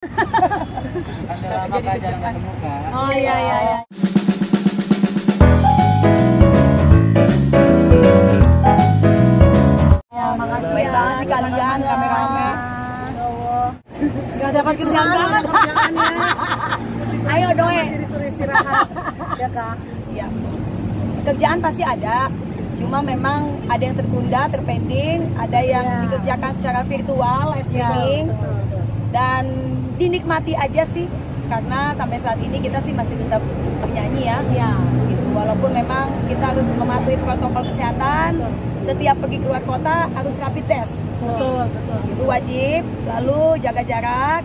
Ada lama Kak jarang ketemu Kak. Oh iya. Ya, makasih Baik ya. banget sih kalian kameramen. Gak dapat kerjaan banget. Ayo Doe. Disuruh istirahat. Ya Kak. Ya. Kerjaan pasti ada. Cuma memang ada yang tertunda, terpending, ada yang dikerjakan secara virtual, live streaming. Dan dinikmati aja sih, karena sampai saat ini kita sih masih tetap bernyanyi ya. Gitu. Walaupun memang kita harus mematuhi protokol kesehatan, setiap pergi keluar kota harus rapid test. Betul. Itu wajib, lalu jaga jarak.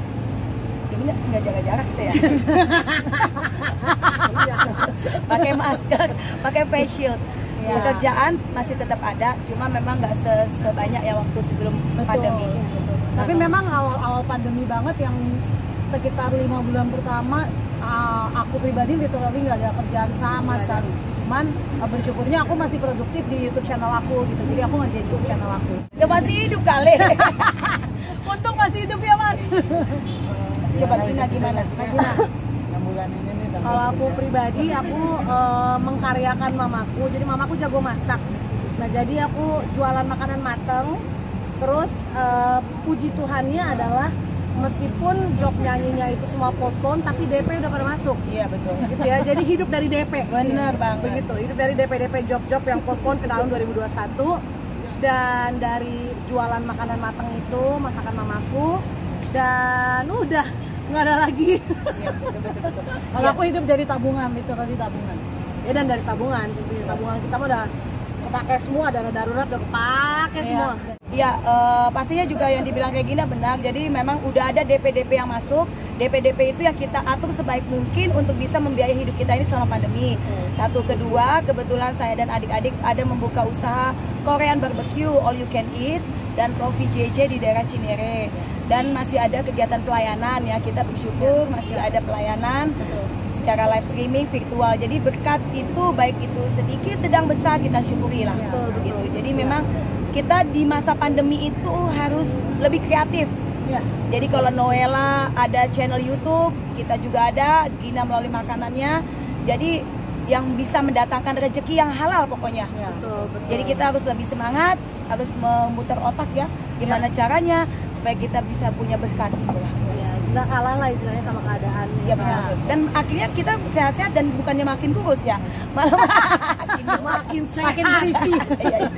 Ini nggak jaga jarak gitu ya. Pakai masker, pakai face shield. Pekerjaan masih tetap ada, cuma memang nggak sebanyak ya waktu sebelum pandemi. Tapi memang awal pandemi banget yang sekitar 5 bulan pertama aku pribadi literally nggak ada kerjaan sama sekali. Cuman bersyukurnya aku masih produktif di YouTube channel aku gitu. Jadi aku ngerjain YouTube channel aku. Ya masih hidup kali. Untung masih hidup ya Mas. Coba Gina gimana? Gina. 6 bulan ini nih. Kalau aku pribadi, aku mengkaryakan mamaku. Jadi mamaku jago masak. Nah jadi aku jualan makanan mateng. Terus puji Tuhannya adalah meskipun job nyanyinya itu semua postpone, tapi DP udah pada masuk. Iya betul. Gitu ya. Jadi hidup dari DP. Bener banget. Begitu. Hidup dari DP job-job yang postpone ke tahun 2021. Dan dari jualan makanan mateng itu masakan mamaku. Dan udah nggak ada lagi. Iya, betul. Kalau aku hidup dari tabungan, literally tabungan. Ya dan dari tabungan, tentunya tabungan kita mah udah kepake semua, dana darurat udah kepake semua. Iya, pastinya juga yang dibilang kayak Gina benar. Jadi memang udah ada DP-DP yang masuk. DP-DP itu yang kita atur sebaik mungkin untuk bisa membiayai hidup kita ini selama pandemi. Satu, kedua, kebetulan saya dan adik-adik ada membuka usaha Korean barbecue all you can eat dan Coffee JJ di daerah Cinere. Dan masih ada kegiatan pelayanan ya, kita bersyukur masih ada pelayanan secara live streaming virtual. Jadi berkat itu, baik itu sedikit sedang besar, kita syukuri lah. Gitu. Jadi memang kita di masa pandemi itu harus lebih kreatif. Jadi kalau Noella ada channel YouTube, kita juga ada, Gina melalui makanannya. Jadi yang bisa mendatangkan rezeki yang halal pokoknya. Betul. Jadi kita harus lebih semangat, harus memutar otak ya, gimana caranya supaya kita bisa punya berkat gitu lah. Nggak kalah lah istilahnya sama keadaan. Ya benar. Dan akhirnya kita sehat-sehat dan bukannya makin kurus ya, malah makin berisi. Iya.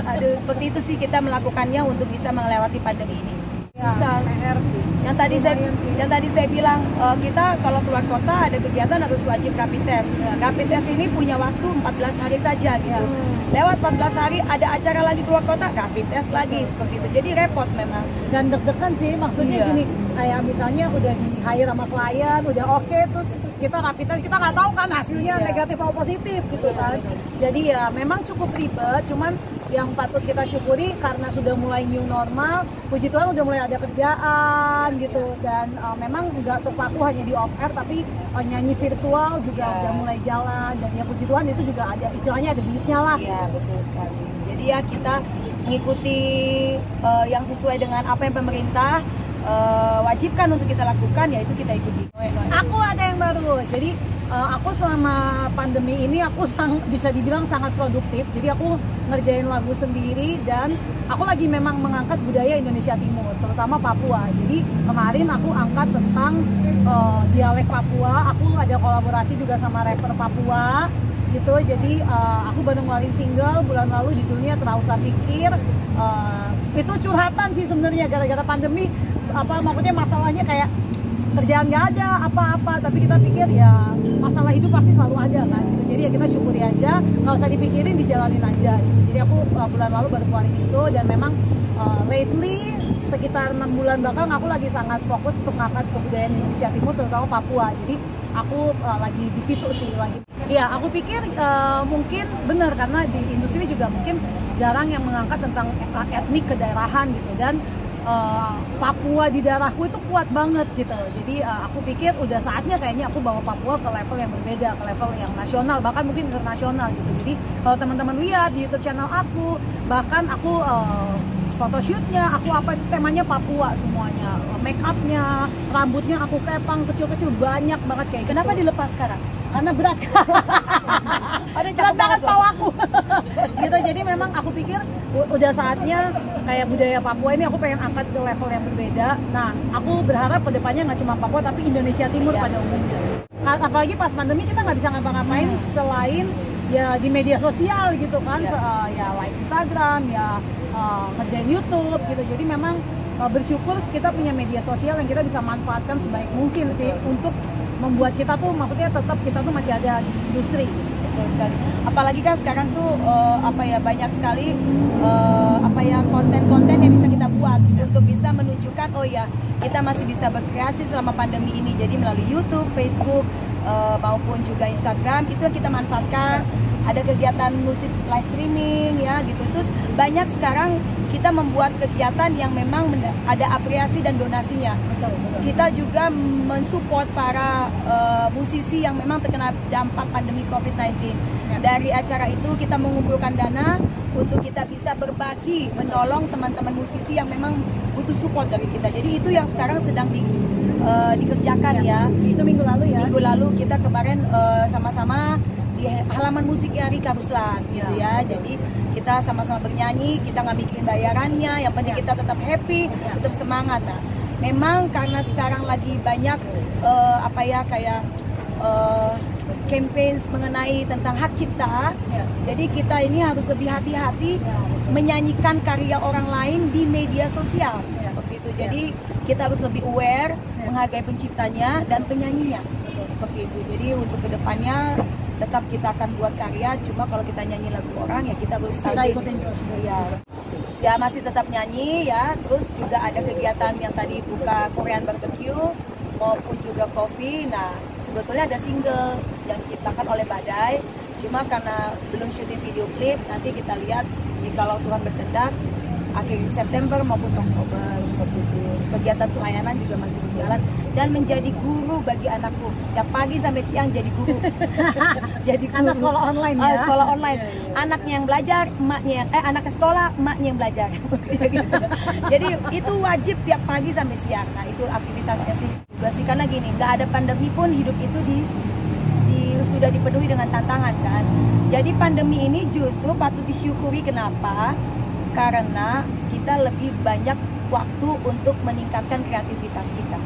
Aduh, seperti itu sih kita melakukannya untuk bisa melewati pandemi ini. Bisa PR sih. Yang tadi saya bilang kita kalau keluar kota ada kegiatan harus wajib rapid test. Rapid test ini punya waktu 14 hari saja gitu. Lewat 14 hari ada acara lagi keluar kota, rapid test lagi seperti itu. Jadi repot memang. Dan deg-degan sih, maksudnya gini, kayak misalnya udah di hire sama klien, udah oke, terus kita rapid test, kita nggak tahu kan hasilnya negatif atau positif gitu kan. Jadi ya memang cukup ribet, cuman yang patut kita syukuri karena sudah mulai new normal, puji Tuhan udah mulai ada kerjaan gitu. Dan memang nggak terpaku hanya di off air, tapi nyanyi virtual juga udah mulai jalan. Dan ya puji Tuhan itu juga ada, istilahnya ada duitnya lah. Iya betul sekali. Jadi ya kita mengikuti yang sesuai dengan apa yang pemerintah wajibkan untuk kita lakukan, yaitu kita ikuti. Aku ada yang baru, jadi aku selama pandemi ini aku bisa dibilang sangat produktif. Jadi aku ngerjain lagu sendiri dan aku lagi memang mengangkat budaya Indonesia Timur, terutama Papua. Jadi kemarin aku angkat tentang dialek Papua. Aku ada kolaborasi juga sama rapper Papua gitu. Jadi aku baru ngeluarin single bulan lalu, judulnya Tak Usah Pikir. Itu curhatan sih sebenarnya, gara-gara pandemi maksudnya masalahnya kayak kerjaan nggak ada apa-apa, tapi kita pikir ya masalah hidup pasti selalu ada kan gitu. Jadi ya kita syukuri aja, nggak usah dipikirin, dijalanin aja gitu. Jadi aku bulan lalu baru keluarin itu, dan memang lately sekitar 6 bulan belakang aku lagi sangat fokus untuk ngangkat kebudayaan Indonesia Timur, terutama Papua. Jadi aku lagi di situ sih lagi. Ya aku pikir mungkin benar, karena di industri juga mungkin jarang yang mengangkat tentang etnik kedaerahan gitu. Dan Papua di darahku itu kuat banget gitu. Jadi aku pikir udah saatnya kayaknya aku bawa Papua ke level yang berbeda, ke level yang nasional, bahkan mungkin internasional gitu. Jadi kalau teman-teman lihat di YouTube channel aku, bahkan aku photoshootnya aku apa temanya Papua semuanya, make upnya, rambutnya aku kepang kecil-kecil banyak banget kayak gitu. Kenapa dilepas sekarang? Karena berat. Berat banget pawaku. Gitu, jadi memang aku pikir udah saatnya kayak budaya Papua ini aku pengen angkat ke level yang berbeda. Nah, aku berharap kedepannya nggak cuma Papua tapi Indonesia Timur pada umumnya. Apalagi pas pandemi kita nggak bisa ngapa-ngapain selain ya di media sosial gitu kan, ya live Instagram, ya ngerjain YouTube gitu. Jadi memang bersyukur kita punya media sosial yang kita bisa manfaatkan sebaik mungkin sih untuk membuat kita tuh, maksudnya tetap kita tuh masih ada di industri. Betul sekali. Apalagi kan sekarang tuh banyak sekali konten-konten yang bisa kita buat untuk bisa menunjukkan oh ya kita masih bisa berkreasi selama pandemi ini. Jadi melalui YouTube, Facebook maupun juga Instagram itu yang kita manfaatkan. Ada kegiatan musik live streaming ya gitu. Terus banyak sekarang kita membuat kegiatan yang memang ada apresiasi dan donasinya. Betul. Kita juga mensupport para musisi yang memang terkena dampak pandemi COVID-19. Dari acara itu kita mengumpulkan dana untuk kita bisa berbagi, menolong teman-teman musisi yang memang butuh support dari kita. Jadi itu yang sekarang sedang dikerjakan ya. Itu minggu lalu ya. Minggu lalu kita kemarin sama-sama di halaman musiknya Rika Ruslan gitu ya. Jadi kita sama-sama bernyanyi, kita nggak mikirin bayarannya, yang penting kita tetap happy, tetap semangat. Nah, memang karena sekarang lagi banyak campaign mengenai tentang hak cipta, jadi kita ini harus lebih hati-hati menyanyikan karya orang lain di media sosial, seperti itu. Jadi kita harus lebih aware, menghargai penciptanya dan penyanyinya, seperti itu. Jadi untuk kedepannya tetap kita akan buat karya, cuma kalau kita nyanyi lagu orang ya kita harus ikutin terus ya masih tetap nyanyi ya. Terus juga ada kegiatan yang tadi buka Korean barbecue maupun juga coffee. Nah sebetulnya ada single yang diciptakan oleh Badai, cuma karena belum syuting video klip, nanti kita lihat jikalau Tuhan berkehendak akhir September maupun Oktober, seperti itu. Kegiatan pelayanan juga masih berjalan dan menjadi guru bagi anakku. Setiap pagi sampai siang jadi guru. Jadi guru. Anak sekolah online ya. Sekolah online. Anaknya yang belajar, emaknya yang anak ke sekolah, emaknya yang belajar. Jadi itu wajib tiap pagi sampai siang. Nah, itu aktivitasnya sih. Juga sih karena gini, nggak ada pandemi pun hidup itu sudah dipenuhi dengan tantangan kan. Jadi pandemi ini justru patut disyukuri. Kenapa? Karena kita lebih banyak waktu untuk meningkatkan kreativitas kita.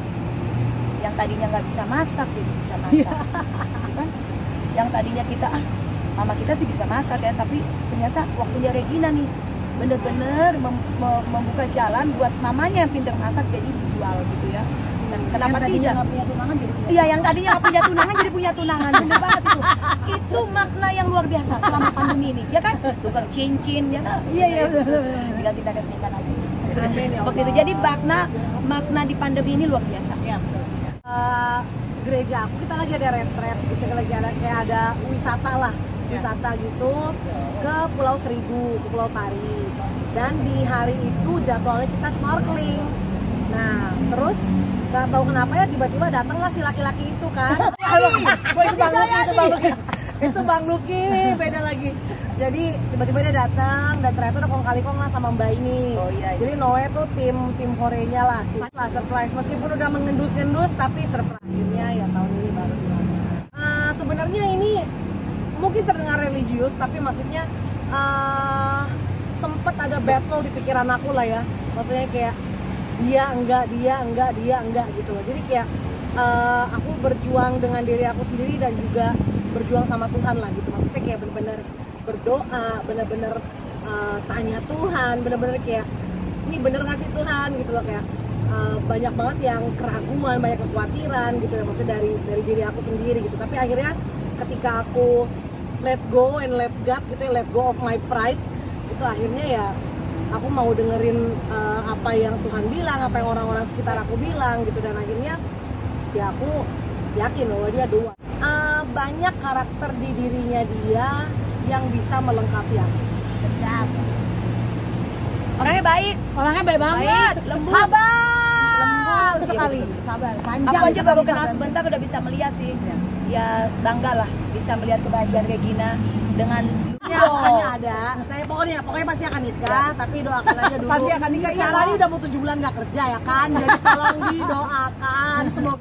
Yang tadinya nggak bisa masak, jadi bisa masak. Kan? Yang tadinya kita mama kita sih bisa masak ya, tapi ternyata waktunya Regina nih bener-bener membuka jalan buat mamanya yang pintar masak jadi dijual gitu ya. Dan kenapa tidak? Nggak punya tunangan jadi punya. Iya, yang tadinya nggak punya tunangan jadi punya tunangan. Bener banget itu. Itu makna yang luar biasa selama pandemi ini, ya kan? Tukang cincin, ya kan? Iya. Tinggal kita resmikan aja. Amin ya Seperti itu. Allah. Jadi makna di pandemi ini luar biasa. Ya. Gereja aku kita lagi ada retret, kita lagi ada kayak ada wisata lah, wisata gitu ke Pulau Seribu, ke Pulau Pari. Dan di hari itu jadwalnya kita snorkeling. Nah, terus nggak tahu kenapa ya tiba-tiba datanglah si laki-laki itu kan. Itu Bang Luki, beda lagi. Jadi tiba-tiba dia datang dan ternyata udah kong kali kong lah sama Mbak ini. Oh, iya. Jadi Noe tuh tim Korenya lah. Surprise meskipun udah mengendus-ngendus tapi surprise. Akhirnya ya tahun ini baru bilangnya. Sebenarnya ini mungkin terdengar religius tapi maksudnya sempet ada battle di pikiran aku lah ya. Maksudnya kayak dia enggak gitu loh. Jadi kayak aku berjuang dengan diri aku sendiri dan juga berjuang sama Tuhan lah gitu. Maksudnya kayak bener-bener berdoa, bener-bener tanya Tuhan, bener-bener kayak ini bener nggak sih Tuhan gitu loh. Kayak banyak banget yang keraguan, banyak kekhawatiran gitu ya, maksudnya dari diri aku sendiri gitu. Tapi akhirnya ketika aku let go and let God gitu ya, let go of my pride, itu akhirnya ya aku mau dengerin apa yang Tuhan bilang, apa yang orang-orang sekitar aku bilang gitu. Dan akhirnya ya aku yakin bahwa dia doa. Banyak karakter di dirinya dia yang bisa melengkapi aku. Sedap. Orangnya baik banget, lembut. Sabar Lembut sekali, sabar. Panjang. Aku aja baru kenal sabar. sebentar udah bisa melihat sih. Ya bangga lah bisa melihat kebahagiaan Regina dengan Ya, makanya ada. Saya pokoknya pasti akan nikah, tapi doakan aja dulu. Pasti akan nikah. Secara ini udah mau 7 bulan nggak kerja ya kan, jadi tolong didoakan semoga